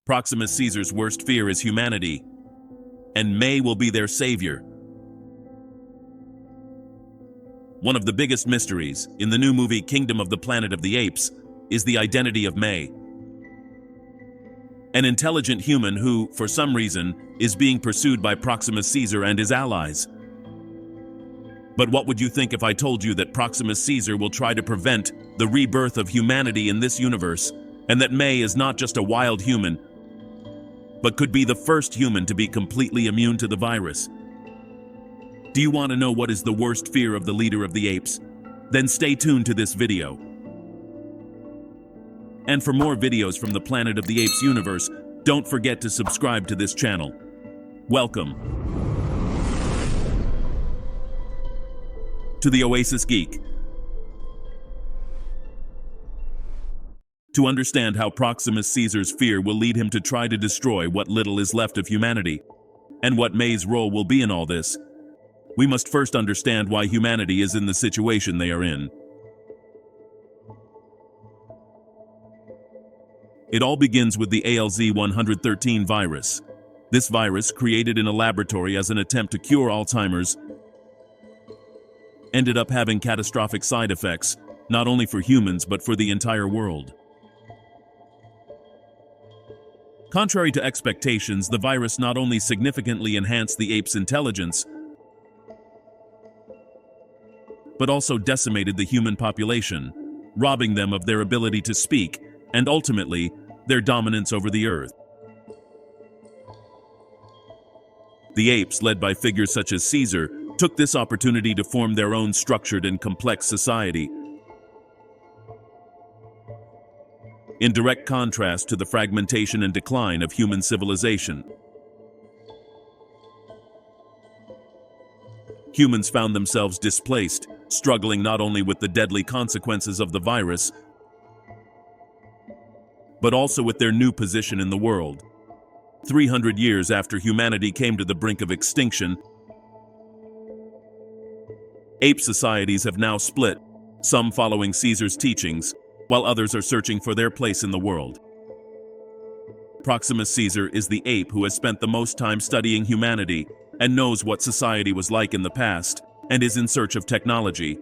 Proximus Caesar's worst fear is humanity, and May will be their savior. One of the biggest mysteries in the new movie Kingdom of the Planet of the Apes is the identity of May. An intelligent human who, for some reason, is being pursued by Proximus Caesar and his allies. But what would you think if I told you that Proximus Caesar will try to prevent the rebirth of humanity in this universe, and that May is not just a wild human, but could be the first human to be completely immune to the virus? Do you want to know what is the worst fear of the leader of the apes? Then stay tuned to this video. And for more videos from the Planet of the Apes universe, don't forget to subscribe to this channel. Welcome to the Oasis Geek. To understand how Proximus Caesar's fear will lead him to try to destroy what little is left of humanity, and what May's role will be in all this, we must first understand why humanity is in the situation they are in. It all begins with the ALZ-113 virus. This virus, created in a laboratory as an attempt to cure Alzheimer's, ended up having catastrophic side effects, not only for humans but for the entire world. Contrary to expectations, the virus not only significantly enhanced the apes' intelligence, but also decimated the human population, robbing them of their ability to speak and ultimately their dominance over the earth. The apes, led by figures such as Caesar, took this opportunity to form their own structured and complex society, in direct contrast to the fragmentation and decline of human civilization. Humans found themselves displaced, struggling not only with the deadly consequences of the virus, but also with their new position in the world. 300 years after humanity came to the brink of extinction, ape societies have now split, some following Caesar's teachings, while others are searching for their place in the world. Proximus Caesar is the ape who has spent the most time studying humanity and knows what society was like in the past and is in search of technology.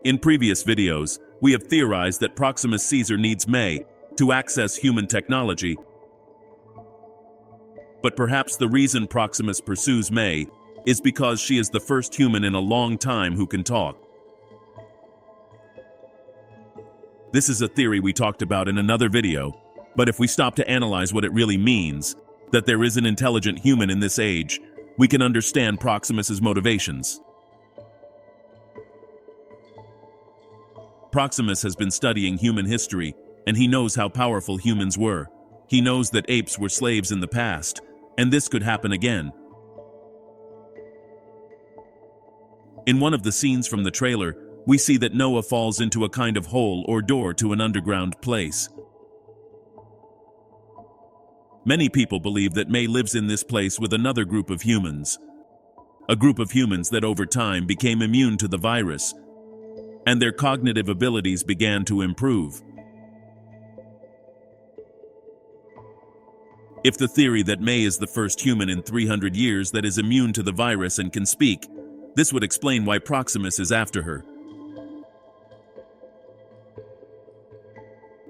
In previous videos, we have theorized that Proximus Caesar needs May to access human technology. But perhaps the reason Proximus pursues May is because she is the first human in a long time who can talk. This is a theory we talked about in another video, but if we stop to analyze what it really means, that there is an intelligent human in this age, we can understand Proximus's motivations. Proximus has been studying human history, and he knows how powerful humans were. He knows that apes were slaves in the past, and this could happen again. In one of the scenes from the trailer, we see that Noah falls into a kind of hole or door to an underground place. Many people believe that May lives in this place with another group of humans. A group of humans that over time became immune to the virus, and their cognitive abilities began to improve. If the theory that May is the first human in 300 years that is immune to the virus and can speak, this would explain why Proximus is after her.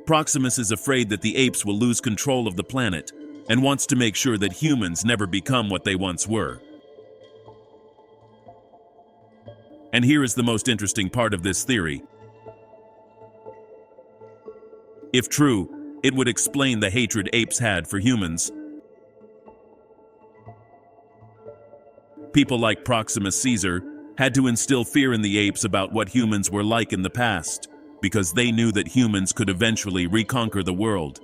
Proximus is afraid that the apes will lose control of the planet and wants to make sure that humans never become what they once were. And here is the most interesting part of this theory. If true, it would explain the hatred apes had for humans. People like Proximus Caesar had to instill fear in the apes about what humans were like in the past, because they knew that humans could eventually reconquer the world.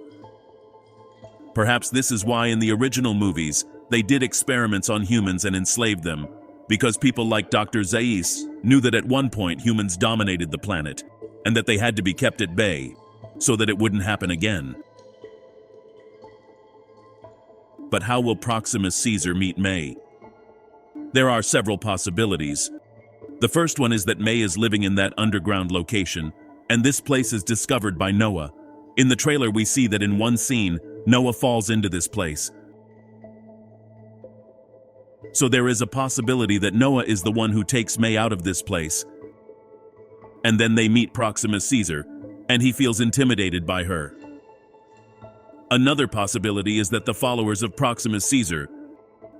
Perhaps this is why in the original movies, they did experiments on humans and enslaved them, because people like Dr. Zaius knew that at one point humans dominated the planet, and that they had to be kept at bay, so that it wouldn't happen again. But how will Proximus Caesar meet May? There are several possibilities. The first one is that May is living in that underground location, and this place is discovered by Noah, In the trailer, we see that in one scene, Noah falls into this place. So there is a possibility that Noah is the one who takes May out of this place. And then they meet Proximus Caesar, and he feels intimidated by her. Another possibility is that the followers of Proximus Caesar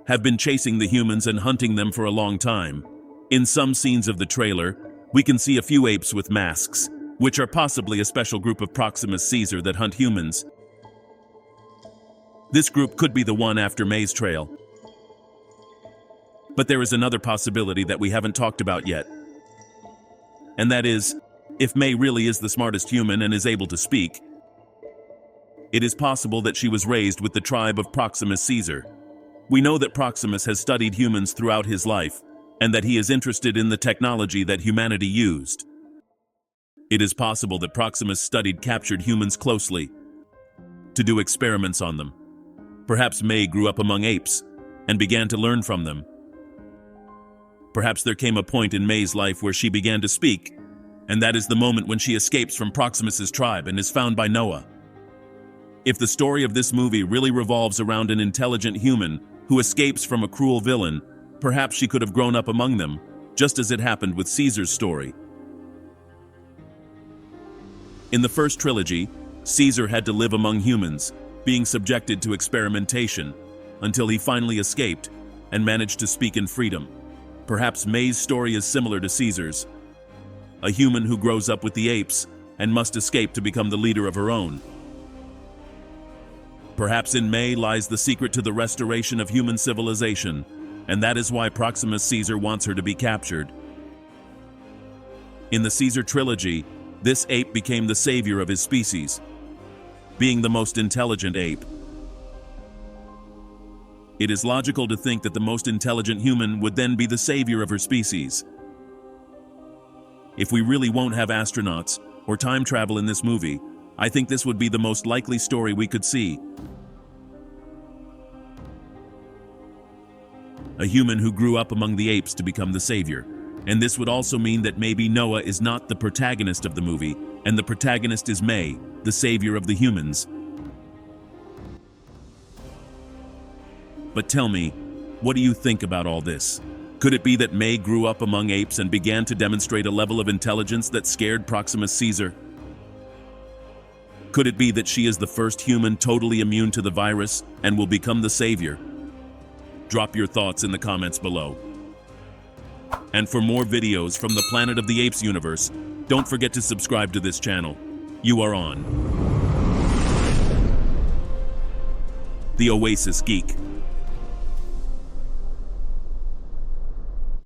have been chasing the humans and hunting them for a long time. In some scenes of the trailer, we can see a few apes with masks, which are possibly a special group of Proximus Caesar that hunt humans. This group could be the one after May's trail. But there is another possibility that we haven't talked about yet. And that is, if May really is the smartest human and is able to speak, it is possible that she was raised with the tribe of Proximus Caesar. We know that Proximus has studied humans throughout his life, and that he is interested in the technology that humanity used. It is possible that Proximus studied captured humans closely to do experiments on them. Perhaps May grew up among apes and began to learn from them. Perhaps there came a point in May's life where she began to speak, and that is the moment when she escapes from Proximus's tribe and is found by Noah. If the story of this movie really revolves around an intelligent human who escapes from a cruel villain, perhaps she could have grown up among them, just as it happened with Caesar's story. In the first trilogy, Caesar had to live among humans, being subjected to experimentation, until he finally escaped and managed to speak in freedom. Perhaps May's story is similar to Caesar's, a human who grows up with the apes and must escape to become the leader of her own. Perhaps in May lies the secret to the restoration of human civilization, and that is why Proximus Caesar wants her to be captured. In the Caesar trilogy, this ape became the savior of his species, being the most intelligent ape. It is logical to think that the most intelligent human would then be the savior of her species. If we really won't have astronauts or time travel in this movie, I think this would be the most likely story we could see. A human who grew up among the apes to become the savior. And this would also mean that maybe Noah is not the protagonist of the movie, and the protagonist is May, the savior of the humans. But tell me, what do you think about all this? Could it be that May grew up among apes and began to demonstrate a level of intelligence that scared Proximus Caesar? Could it be that she is the first human totally immune to the virus and will become the savior? Drop your thoughts in the comments below. And for more videos from the Planet of the Apes universe, don't forget to subscribe to this channel. You are on The Oasis Geek.